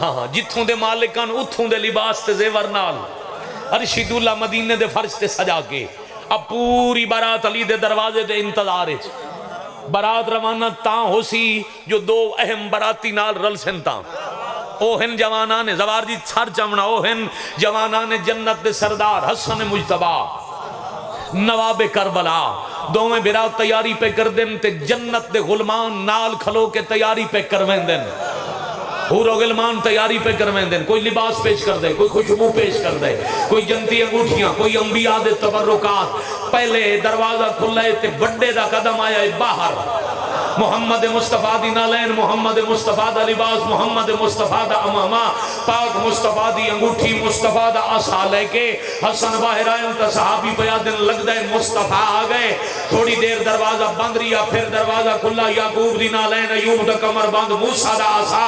ہاں ہاں جتھوں دے مالکان اتھوں دے لباس تے زیور نال عرشی دولا مدینے دے فرش تے سجا کے. اب پوری بارات علی دے دروازے دے انتظار ہے. برات روانہ تاں ہو سی جو 2 اہم براتی نال رل سن تاں. او ہن جوانان زوار جی چھر چمنا او ہن جوانان جنت دے سردار حسن مجتبہ نواب کربلا. دو میں برا تیاری پہ کر دن تے جنت دے غلمان نال کھلو کے تیاری پہ کروین دن. حور و غلمان تیاری پہ کروین دن. کوئی لباس پیش کر دے کوئی خوشبو پیش کر دے کوئی جنتی انگوٹھیاں کوئی انبیاء دے تبرکات. پہلے دروازہ کھلائے تے بڑے دا قدم آیا ہے باہر. محمد مصطفیٰ دی نالین محمد مصطفیٰ دا لباس محمد مصطفیٰ دا امامہ پاک مصطفیٰ دی انگوٹھی مصطفیٰ دا عصا لے کے حسن باہر آئے تا صحابی پیا دن لگ دے مصطفیٰ آ گئے. تھوڑی دیر دروازہ بند ریا پھر دروازہ کھلا. یعقوب دی نالین ایوب دا کمر بند موسیٰ دا عصا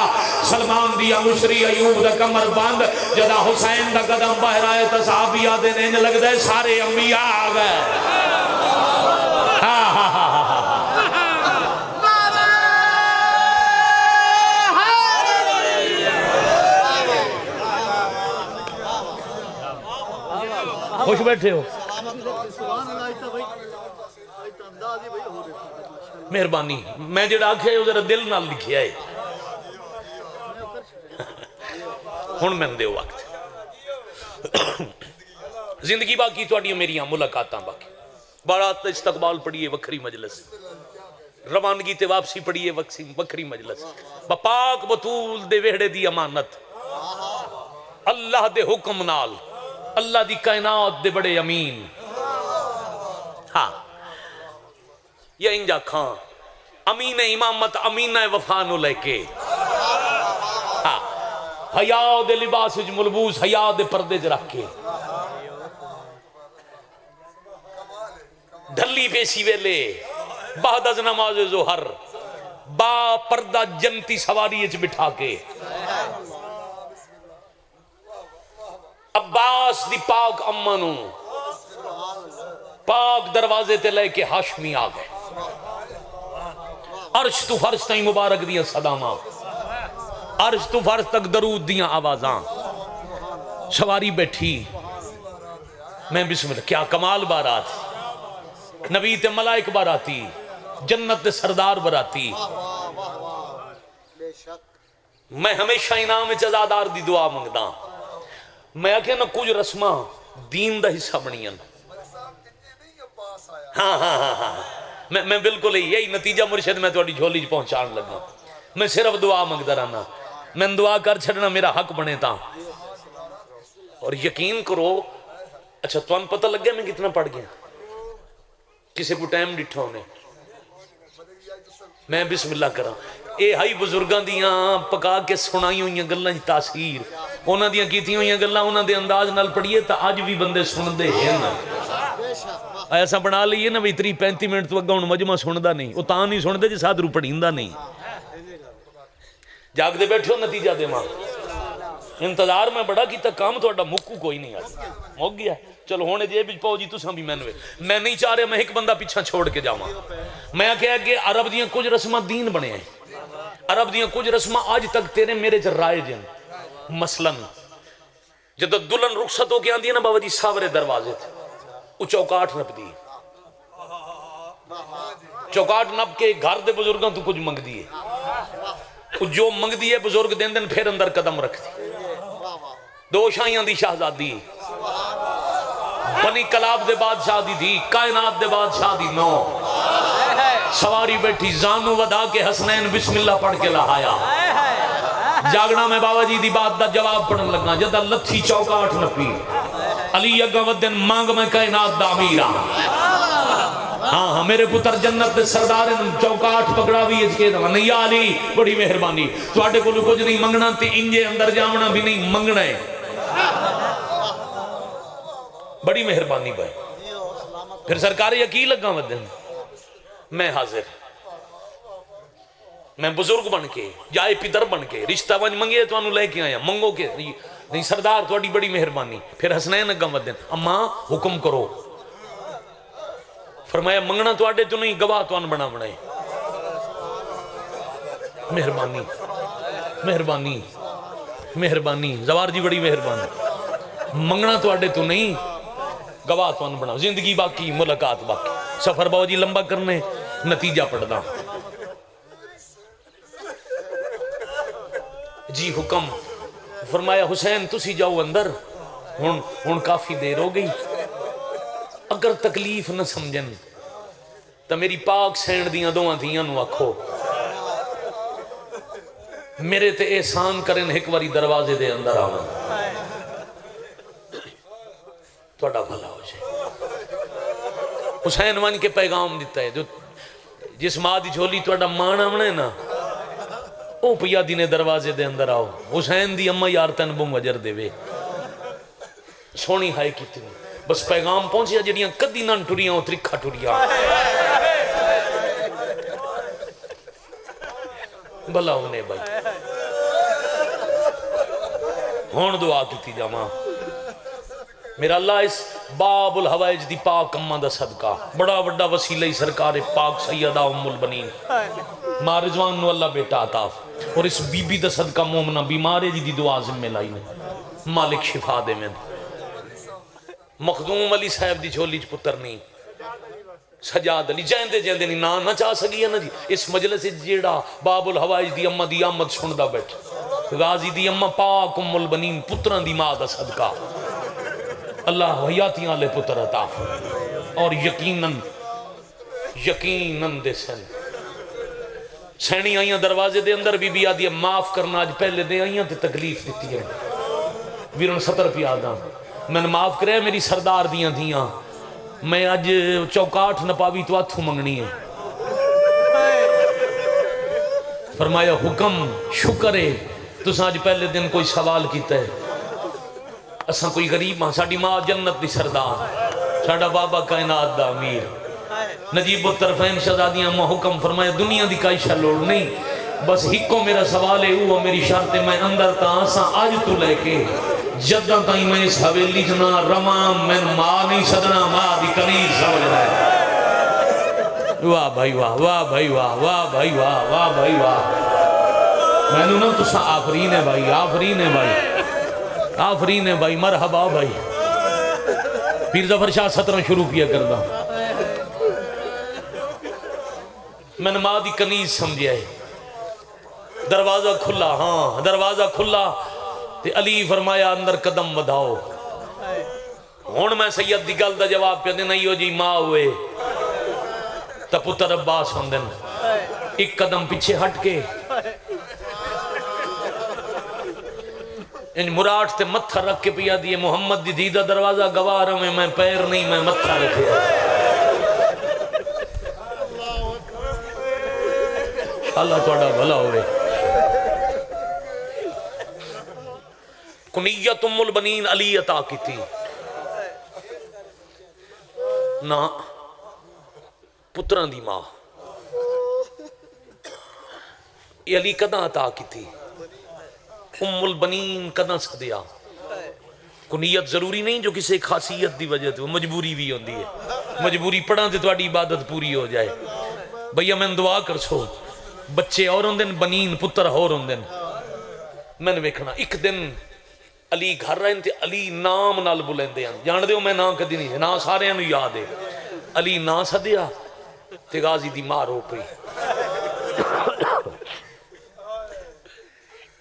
سلمان دی انگشری ایوب دا کمر بند. جدا حسین دا قدم باہر آئے تا صحابی آ دن انج لگ دے سارے انبیاء آ گئے. ہاں ہاں ہاں ہاں خوش بیٹھے ہو. مہربانی میں جڑا آکھے ہو ذرا دل نال لکھیا ہے. ہن میں دے وقت زندگی باقی تواڈیاں میریاں ملاقاتاں باقی. بارات استقبال پڑھیے وکھری مجلس. روانگی تے واپسی پڑھیے وکھری مجلس. پاک بطول دے ویڑے دی امانت اللہ دے حکم نال اللہ دی کائنات دے بڑے امین. ہاں یا انجا کھاں امین امامت امین وفا نو لے کے. ہاں حیاء دے لباس وچ ملبوس حیاء دے پردے چ رکھ کے ڈھلی پیسی ویلے بعد از نماز ظہر با پردہ جنتی سواری وچ بٹھا کے عباس دی پاک امانو پاک دروازے تے لے کے ہاشمی آ گئے. عرش تو فرش تائیں مبارک دیاں صداماں، عرش تو فرش تک درود دیاں آوازاں، سواری بیٹھی، میں بسم اللہ، کیا کمال بارات، نبی تے ملائک باراتی، جنت تے سردار باراتی۔ میں ہمیشہ انعام جزادار دی دعا منگدا، میں آکھے نا کچھ رسماں دین دا حصہ بنیاں، ہاں میں بالکل یہی نتیجہ مرشد میں تھوڑی جھولی پہنچان لگا، میں صرف دعا منگدا رہنا، میں دعا کر چھڑنا میرا حق بنے تا۔ اور یقین کرو، اچھا تو پتہ لگ گیا میں کتنا پڑھ گیا، کسی کو ٹائم ڈٹھا ہونے، میں بسم اللہ کرا، اے ہائی بزرگاں دیاں پکا کے سنائی ہوئیں گلاں دی تاثیر، انہاں دیاں کیتی ہوئیں گلاں انہاں دے انداز نال پڑھیے تا آج بھی بندے سن دے ہیں نا۔ ایسا بنا لئیے نا بھی 35 منٹ تو اگا انہوں مجمع سندہ نہیں، وہ تاں نہیں سندے جی ساتھ رو پڑھیندہ نہیں، جاگ دے بیٹھے ہو نتیجہ دے ماں، انتظار میں بڑا کیتا کام تو اڈا مکو کوئی نہیں آتا، موک گیا چلو ہونے جے بھی پاؤ جی تو ساں بھی میں نہیں چاہ رہے میں ایک بندہ پیچھا چھوڑ کے جاؤں، میں کہا کہ عرب دیاں کچھ رسمہ دین بنے ہیں، عرب دیاں کچھ رسمہ آج تک تیرے میرے چر رائے جن، مثلاً جب دلن رخصت ہو کے آن دی نا بابا جی ساورے دروازے تھے، وہ چوکاٹ نپ دی، چوکاٹ نپ کے گھر دے بزرگاں تو کچھ منگ دیئے، جو منگ دیئے بزرگ دین دن پھر اندر قدم رکھ دی، دو شاہیاں دی شہزادی، بنی کلاب دے بادشاہ دی تھی، کائنات دے بادشاہ دی نو، سواری بیٹھی زانو ودا کے حسنین بسم اللہ پڑھ کے لہایا، جاگنا میں بابا جی دی بات دا جواب پڑھن لگا، جدہ لتھی چوکاٹ نپی، علی اگا ودن مانگ میں کائنات دا امیرہ، ہاں میرے پتر جنت دے سردار چوکاٹ پکڑا بھی اج کے دوا، نہیں یا علی بڑی مہربانی، تو آٹے کو کچھ نہیں منگنا تے انجے اندر جامنا بھی نہیں منگنا ہے، بڑی مہربانی بھائی، پھر سرکار یقین لگا ودن، میں حاضر، میں بزرگ بن کے جائے پدر بن کے رشتہ ونج منگے تو انہوں لے کے آیا منگو کے نہیں سردار تھوڑی بڑی مہربانی، پھر حسنین اگم ودن اماں حکم کرو، فرمایا منگنا تو آڈے تو نہیں گواہ تو ان بنا بنائے، مہربانی مہربانی مہربانی زوار جی بڑی مہربانی، منگنا تو آڈے تو نہیں گواہ تو ان بنا، زندگی باقی ملاقات باقی، سفر باو جی لمبا کرنے نتیجہ پڑھنا، جی حکم، فرمایا حسین تسی جاؤ اندر، ہن کافی دیر ہو گئی، اگر تکلیف نہ سمجھن تو میری پاک سینڈ دیاں دوہاں دیاں نو آکھو میرے تے احسان کرن ایک واری دروازے دے اندر آؤں توڑا بھلا ہو جائے، حسین ون کے پیغام دیتا ہے، جو جس ماں دی جھولی توڑا مانا منے نا او پیا دینے دروازے دے اندر آؤ، حسین دی اممہ یار تن بم وجر دے وے، سونی ہائے کی تھی بس پیغام پہنچیا جڑیاں کدی نہ ٹریاں ہو ترکھا ٹریاں، بھلا ہونے بھائی، ہون دعا کی تھی جامعہ، میرا اللہ اس باب الحوائج دی پاک اممہ دا صدقہ، بڑا بڑا وسیلہ سرکار پاک سیدہ ام البنین ماں رضوان نو اللہ بیٹا عطاف، اور اس بی بی دا صدقہ مومنہ بیمارے جی دی دعا ذمہ لائی میں، مالک شفا دے میں، مخدوم علی صاحب دی جھولی چ پتر نہیں، سجاد علی جیندے جیندے نہیں نہ چاہ سکی ہے نا جی، اس مجلس جیڑا باب الحوائج دی اممہ دی آمد سندہ بیٹھ، غازی دی اممہ پاک ام البنین پتران دی ماں دا صدقہ، اللہ حیاتیاں لے پتر عطا، اور یقیناً دے سن سینی آئیاں دروازے دے اندر بی بی آدھی معاف کرنا آج پہلے دے آئیاں تے تکلیف دیتی ہے، ویرن 70 پی آدھا میں نے معاف کرے میری سردار دیاں دیاں، میں آج چوکاٹ نپاوی تو آتھو منگنی ہے، فرمایا حکم شکر ہے تو ساج پہلے دن کوئی سوال کیتا ہے، اساں کوئی غریب ماں، ساڑی ماں جنت دی سردار، ساڑا بابا کائنات دا امیر، نجیب الطرفین شہزادیاں ماں حکم فرمایا دنیا دی کائی شلوڑ نہیں، بس ہکو میرا سوال ہے وہ میری شرط ہے، میں اندر تا آساں آج تو لے کے جدہ تائیں میں اس حویلی جنا رمان میں ماں نہیں صدنا ماں دی کنیز سمجھنا ہے، واہ بھائی واہ، واہ بھائی واہ، واہ بھائی واہ، واہ بھائی واہ. میں نے نا تسا آفرین ہے بھائی، آفرین ہے بھائی، آفرین ہے بھائی. مرحبا بھائی. پیر ظفر شاہ 17 شروع کیا کردہ. میں نے ماں دی کنیز سمجھیا ہے. دروازہ کھلا، ہاں دروازہ کھلا تے علی فرمایا اندر قدم بدھاؤ. ہون میں سید دی گل دا جواب پہ دینا ہی ہو جی ماں ہوئے تا پتر عباس ہوندن. ایک قدم پیچھے ہٹ کے ان مراٹ تے متھا رکھ کے پیا دیئے محمد دی دیدہ دروازہ گوارا میں پیر نہیں میں متھا رکھے. اللہ توڑا بھلا ہوئے. کنیت ام البنین علی عطا کی تھی نا پتران دی ماں. یہ علی کداں عطا کی تھی؟ ام البنین کداں سدیا. کنیت ضروری نہیں جو کسی خاصیت دی وجہ تھی، وہ مجبوری بھی ہوندی ہے. مجبوری پڑھاں تے تواڈی عبادت پوری ہو جائے. بھیا میں دعا کر سو بچے اور ہوندن بنین پتر اور ہوندن. میں نے ویکھنا ایک دن علی گھر رہن تے علی نام نال بلندے ہیں. جان دیو میں نام کدی نہیں نا سارے نو یاد ہے. علی نا سدیا تے غازی دی ماں رو پئی.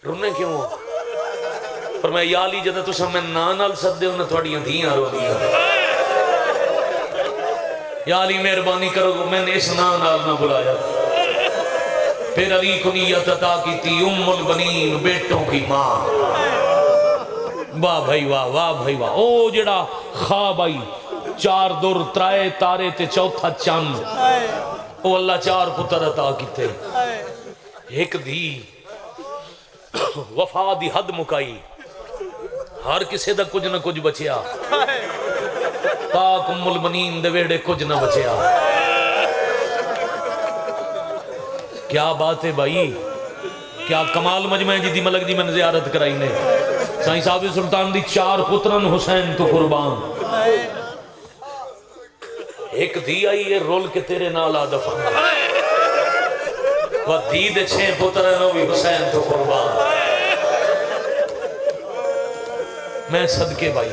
رونے کیوں؟ فرمایا یا علی جدہ تسا میں نا نال سدے ہو نا تھوڑیاں دھیاں رو دیاں. یا علی مہربانی کرو میں نے اس نا نال نہ بلایا. پھر علی کنیت عطا کی تھی ام البنین بیٹوں کی ماں. واہ بھائی واہ، واہ بھائی واہ. او جڑا خواب آئی 4 در 3 تارے تے 4تھا چند، او اللہ 4 پتر عطا کیتے. ایک دی وفا دی حد مکائی، ہر کسے دا کچھ نہ کچھ بچیا. پاک ام البنین دے ویڑے کچھ نہ بچیا. کیا بات ہے بھائی، کیا کمال مجمع جی دی ملک دی میں زیارت کرائی نے. سائیں صاحب سلطان دی 4 پترن حسین تو قربان. ایک دی آئی ہے رول کے تیرے نالا دفن، وہ دی دے 6 پترن بھی حسین تو قربان. میں صدقے بھائی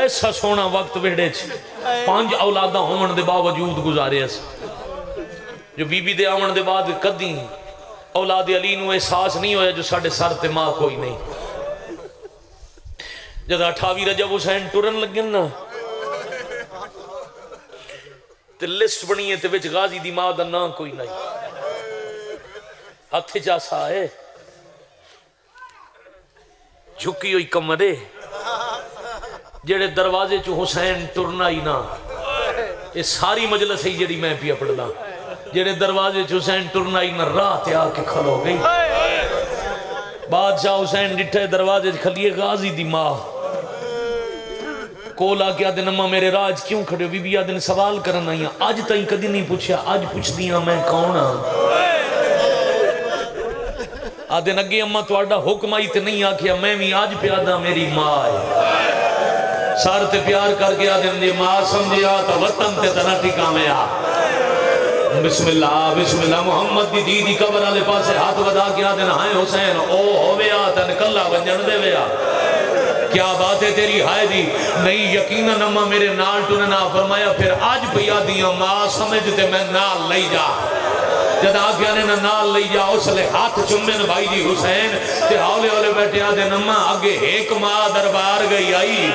ایسا سونا وقت ویڑے 5 اولاداں ہومن دے باوجود گزارے اس جو بی بی دے آمن دے بعد کدیں اولاد علی نو احساس نہیں ہویا جو ساڑھے سر تے ماں کوئی نہیں. جدہ 28 رجب حسین ٹورن لگن نا تے لسٹ بنی ہے تے وچ غازی دی ماں دا نا کوئی نہیں. ہتھ جاسا ہے جھکی ہوئی کمرے جڑے دروازے چو حسین ٹرنا ہی نا. یہ ساری مجلس ہی جڑی میں پیا پڑھنا جڑے دروازے چو حسین ٹرنا ہی نا راہ تے آ کے کھلو گئی. بادشاہ حسین ڈٹھے دروازے کھلیے غازی دی ماں کولا کیا دن اماں میرے راج کیوں کھڑے ہو؟ بی بی آدن سوال کرنا ہی آج تائیں کدی نہیں پوچھا. آج پوچھ دیا میں کون ہاں. آدن اگے اماں توڑا حکم آئی تے نہیں آکھیا میں بھی آج پیادا میری ماں ہے. سار تے پیار کر کے آدن دی ماں سمجھیا تو وطن تے تنہ ٹھکا میں آ. بسم اللہ محمد دی دی قبر والے پاسے ہاتھ ودا کے آدن ہائے حسین او ہوے آ تن کلا ونجن دے ویا. کیا بات ہے تیری ہائے دی نہیں یقیناً اماں میرے نال ٹننا. فرمایا پھر آج پیا دیاں ماں سمجھتے میں نال لئی جا. جد آگیا نے نال لئی جا اس لے ہاتھ چمن بھائی جی حسین تے ہولے ہولے بیٹھے آدھے نمہ آگے ایک ماں دربار گئی آئی.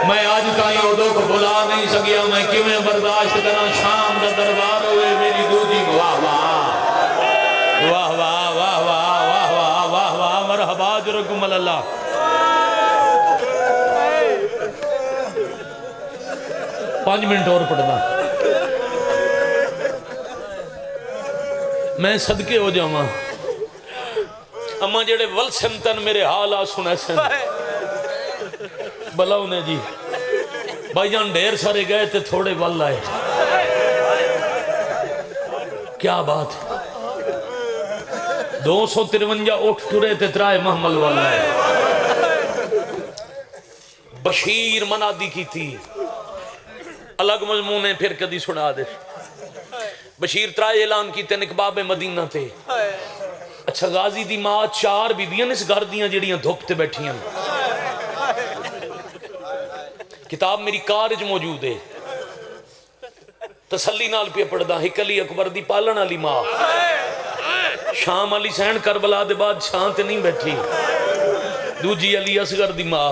میں آج تائیں عدو کو بلا نہیں سکیا میں کیویں برداشت کرنا شام دا دربار ہوئے میری دوجی. واہ واہ واہ واہ واہ واہ واہ واہ واہ واہ مرحبا جرکم اللہ. 5 منٹ اور پڑھنا میں صدقے ہو جاؤں. اماں جڑے ول سمتن میرے حال آ سنے سن بلا انہیں جی بھائی جان ڈھیر سارے گئے تھے تھوڑے ول آئے. کیا بات 253 اٹھ ٹرے تھے 3 محمل والا ہے. بشیر منادی کی تھی الگ مضمون ہے پھر کدی سنا دے بشیر ترائے اعلان کیتے نکباب مدینہ تے اچھا غازی دی ماں 4 بیبیاں اس گھر دیاں جڑیاں دھوپ تے بیٹھیاں کتاب میری کارج موجود ہے تسلی نال پہ پڑھدا ایک علی اکبر دی پالن والی ماں شام علی سین کربلا دے بعد شان تے نہیں بیٹھی دوجی علی اصغر دی ماں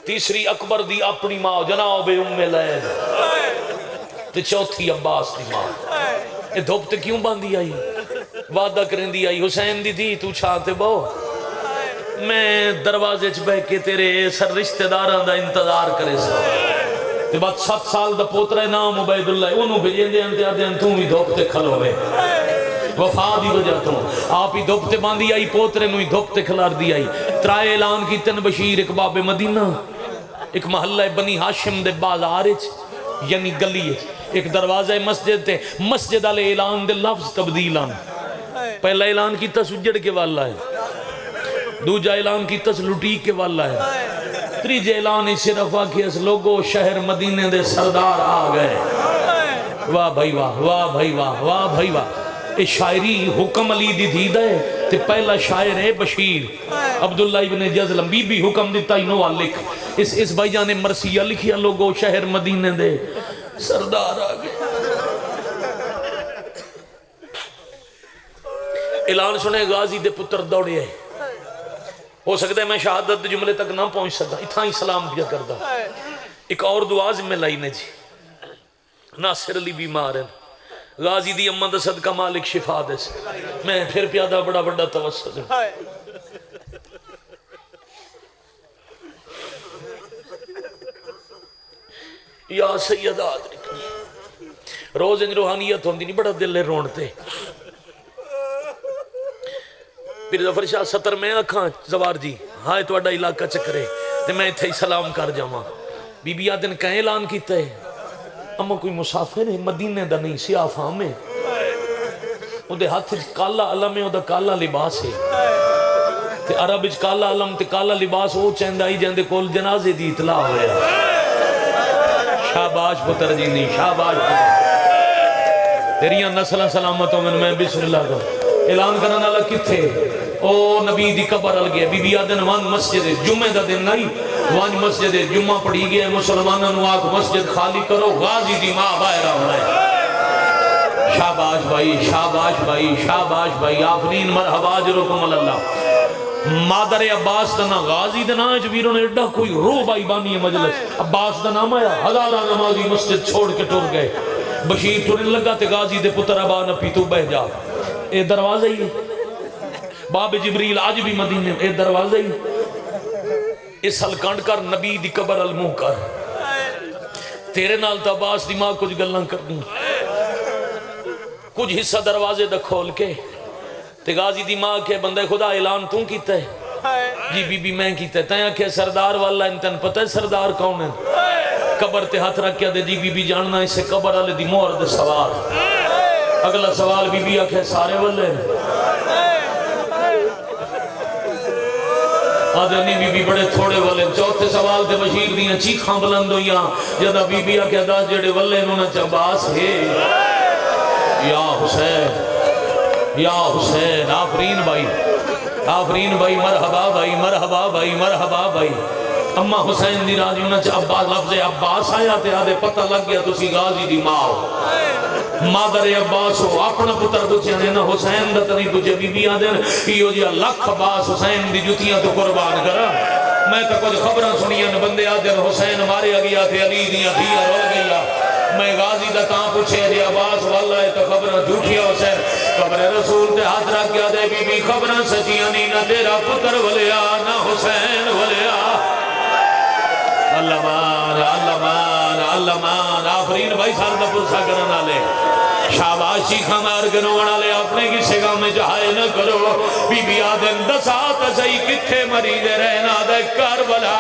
تیسری اکبر دی اپنی ماں جناب ام لیل تے چوتھی عباس دی ماں یہ دھوپ تے کیوں باندھی آئی وعدہ کریں دی آئی حسین دی تھی تو چھاتے بو میں دروازے چ بہ کے تیرے سر رشتہ داراں دا انتظار کرے سا تے بعد 7 سال دا پوترا نام عبید اللہ انہوں بھیجیں دے انتے آدھے تو بھی دھوپ تے کھلو میں وفا دی وجہ تو آپ ہی دھوپ تے باندھی آئی پوترے نوی دھوپ تے کھلار دی آئی ترائے اعلان کی تن بشیر ایک باب مدینہ ایک محلہ بنی ہاشم دے بازار یعنی گلی ایک دروازہ مسجد تے مسجد علی اعلان دے لفظ تبدیلان پہلا اعلان کی تس اجڑ کے والا ہے دوجا اعلان کی تس لٹی کے والا ہے تریجے اعلان اس صرف آکھی اس لوگوں شہر مدینے دے سردار آ گئے واہ بھائی واہ واہ بھائی واہ واہ بھائی واہ یہ شاعری حکم علی دی دید ہے تے پہلا شاعر ہے بشیر عبداللہ ابن جزلم بی بی حکم دیتا ہی نوال لکھ اس بھائی جانے مرسیہ لکھیا لوگوں شہر مدینے دے سردار آ گئے اعلان سنے غازی دے پتر دوڑے ہے ہو سکتا ہے میں شہادت جملے تک نہ پہنچ سکتا اتھا ہی سلام دیا کردہ ایک اور دعا میں لائی نے جی ناصر علی بیمار ہے غازی دی امہ دا صدقہ مالک شفا دے سے میں پھر پیادہ بڑا بڑا توسط ہے یا سیدہ آدرکنی روز ان روحانیت ہوندی نہیں بڑا دل لے رونتے پھر ظفر شاہ 70 میں آکھاں زوار جی ہائے تو اڈا علاقہ چکرے تے میں اتھے ہی سلام کر جاواں بی بی آدن کہیں اعلان کیتا ہے اما کوئی مسافر ہے مدینے دا نہیں سیاہ فام ہے او دے ہاتھ کالا علم ہے او دا کالا لباس ہے تے عرب اچ کالا علم تے کالا لباس او چہندہ ہی جہندے کول جنازے دی اطلاع ہوئے شاباش پتر جی نہیں شاباش پتر تیریاں نسلہ سلامتوں میں بسم اللہ کا اعلان کرنا اللہ کتھے او نبی دی قبر ال گیا بی بی آدن وان مسجد جمعہ دا دن نہیں وان مسجد جمعہ پڑھی گیا مسلمانوں نواق مسجد خالی کرو غازی دی ماں باہر آونا ہے شاباش بھائی شاباش بھائی شاباش بھائی آفرین مرحبا جرکم اللہ مادر عباس دنا غازی دنا جبیروں نے اڈا کوئی رو بائی بانی مجلس عباس دنا آیا ہزارہ نمازی مسجد چھوڑ کے ٹور گئے بشیر ٹورن لگا تے غازی دے پتر ابا نپی تو بہ جا اے دروازہ ہی باب جبریل آج بھی مدینے اے دروازہ ہی اس حلقانڈ کر نبی دی قبر المو کر تیرے نال تا عباس دی ماں کچھ گلناں کر دوں کچھ حصہ دروازے دا کھول کے تے غازی دی ماں کے بندے خدا اعلان توں کیتا ہے جی بی بی میں کیتا ہے تیاں کہ سردار والا انتن پتہ ہے سردار کون ہے قبر تے ہاتھ رکھ کیا دے جی بی بی جاننا اسے قبر والے دی مہر دے سوال اگلا سوال بی بی آکھے سارے والے آدھے نہیں بی بی بڑے تھوڑے والے چوتھے سوال تے بشیر دیاں چیخاں بلند ہویاں جدہ بی بی آکھے دا جڑے والے انہوں نے چباس ہے یا حسین آفرین بھائی مرحبا بھائی مرحبا بھائی مرحبا بھائی اما حسین دی راجی انہوں نے عباس لفظ عباس آیا تے آدھے پتہ لگ گیا تسی غازی دی ماں مادر عباس ہو اپنا پتر پوچھے ہیں نا حسین دا تنی پوچھے بی بی آدھے یہ جی لکھ عباس حسین دی جتیاں تو قربان کرا میں تو کچھ خبریں سنیاں بندے آدھے حسین مارے گیا تھے علی دیاں دیا رول گیا میں غازی دا تاں پوچھے جی عباس والا ہے تو خبریں جھوٹیا حسین قبر رسول تے ہاتھ رکھ گیا دے بی بی خبریں سچیاں نہیں نہ تیرا پتر ولیا نہ حسین ولیا اللہ مان آفرین بھائی سار دا پرسا کرنا لے شاباشی خمار گنوانا لے اپنے کی سگاہ میں جہائے نہ کرو بی بی آدم دسات سہی کتھے مریدے رہنا دے کربلا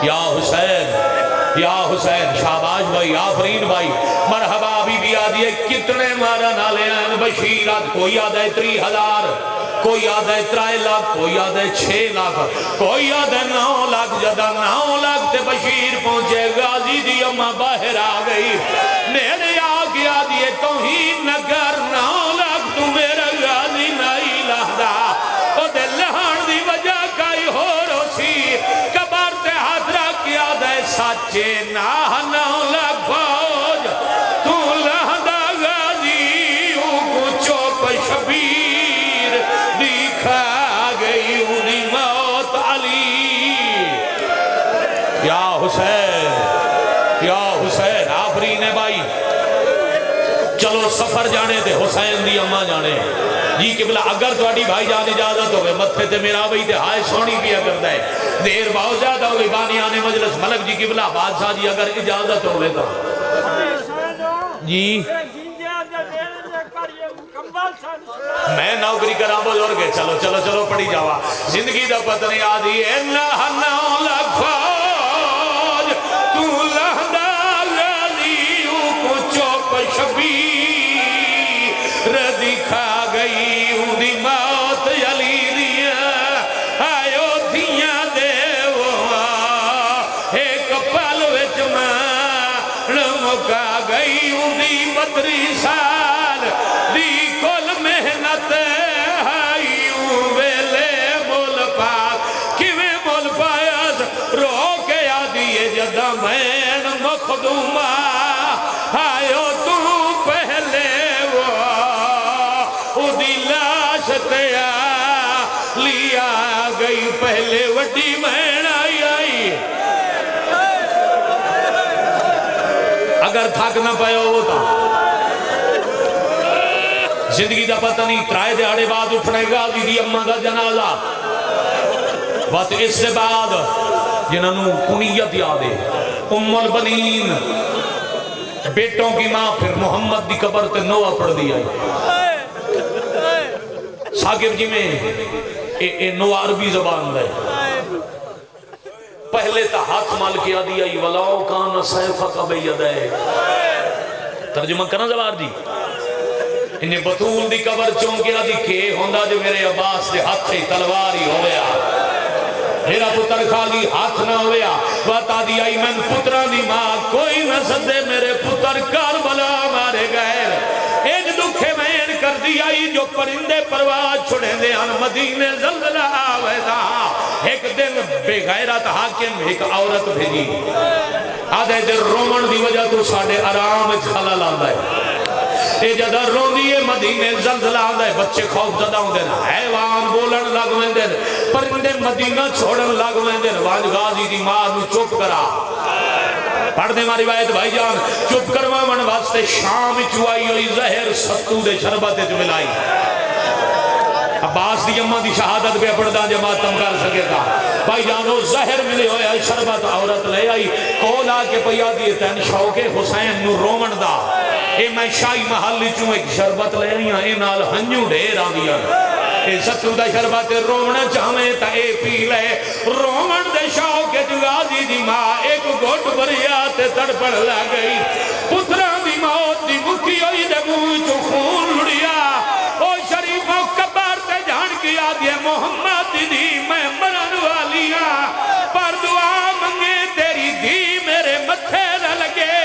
یا حسین شاباش بھائی آفرین بھائی مرحبا بی بی آدھی کتنے مارا نالے ہیں بشیرات کوئی آدھے 30,000 کوئی آدھے 3 لاکھ، کوئی آدھے 6 لاکھ، کوئی آدھے 9 لاکھ، جدہ 9 لاکھ تے بشیر پہنچے غازی دی اماں باہر آ گئی، میرے آگیا دیئے توہین نگر 9 لاکھ تو میرا غازی نہیں لہدا، او دے لہن دی وجہ کائی ہو رو سی، کبار تے ہاتھ رکھ کیا دے سچے نہ 9 لاکھ فوج تو لہدا غازی کو چوپ شبیر دکھا گئی انہی موت علی یا حسین آفرین بھائی چلو سفر جانے تے حسین دی اماں جانے جی قبلہ اگر توڑی بھائی جان اجازت ہوئے متھے تے میرا بھائی تے ہائے سونی پیا کرتا ہے دیر بہت زیادہ ہوئی بانیان مجلس ملک جی قبلہ بادشاہ جی اگر اجازت ہوئے تو جی میں نوکری کرام بزرگ ہے چلو چلو چلو پڑھی جاوا زندگی دا پتہ نہیں آدھی ہے 9 لاکھ فوج تو لہدہ غازیوں کو چوپ شبیر دکھا گئی انہی موت علی دیا آئیو دیا دیوا ایک پل وچ میں مکا گئی انہی 32 سال دی کل محنت آئیو ویلے مول پاک کیویں مول پایاس رو کے آدھیے جدہ مین مخدومہ آئیو تو پہلے دی لاش تیا لیا گئی پہلے وڈی مہن آئی اگر تھک نہ پائے ہو تا زندگی دا پتہ نہیں 3 دہاڑے بعد اٹھنے گا دی اماں دا جنازہ بات اس سے بعد جنہوں کنیت یادے ام البنین بیٹوں کی ماں پھر محمد دی قبر تے نوہ پڑھ دیا ساکب جی میں نو عربی زبان دے پہلے تا ہاتھ مال کیا دیا وَلَوْ كَانَ سَيْفَكَ بِيَدَيْكَ ترجمہ کرنا زبار جی انہیں بطول دی قبر چونکیا دی کہ ہوندہ جو میرے عباس دے ہاتھ سے تلواری ہویا میرا پتر خالی ہاتھ نہ ہویا بتا دیا من پتران دی ماں کوئی نہ سدے میرے پتر کربلا مارے گئے ایک دکھے میں کر دیا جو پرندے پرواز چھوڑیں دے ان مدینے زلزلہ آویدہ ایک دن بے غیرت حاکم ایک عورت بھیجی آدھے دے رومن دی وجہ تو ساڑھے آرام چھلا لاندہ ہے اے جدہ رون دیئے مدینے زلزلہ آندہ ہے بچے خوف زدہ ہوں دن حیوان بولن لگ میں دن پرندے مدینہ چھوڑن لگ میں دن وانج غازی دی ماں نو چپ کرا پڑھ دے ماری روایت بھائی جان چپ کروا من واسطے شام چوائی ہوئی زہر ستو دے شربت جو ملائی عباس دی اماں دی شہادت پہ پڑھدا جماعت تم کر سکے تھا بھائی جانو زہر ملے ہویا شربت عورت لے آئی کولا کے پیا دیئے تین شوق حسین نو رومن دا اے میں شاہی محل چوں ایک شربت لے آئی اے نال ہنجو ڈھیر آ دیا اے ستو دا شربت رومن چاہمیں تا اے پی لے رومن دے شوق غازی دی ماں ایک گھٹ بریات تڑپڑ لگ گئی پتران دی موت دی مکی ہوئی دے منہ چوں خون لڑیا او شریفوں کبار تے جان کیا دیے محمد دی میں مرن والیاں پر دعا منگے تیری دی میرے متھے نہ لگے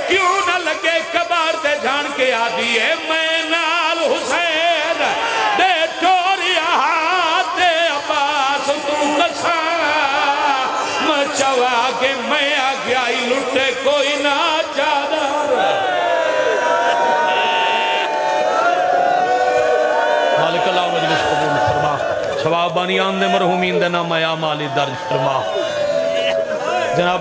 کیوں نہ لگے کبار تے جان کے آدھیے میں نال حسین دے ٹوریا دے عباس تو کسا مچوا کے میں آگیائی لٹے کوئی نہ چادر مالک اللہ مجلس قبول فرما شواب بانیان دے مرحومین دے نام یا مالی درج فرما جناب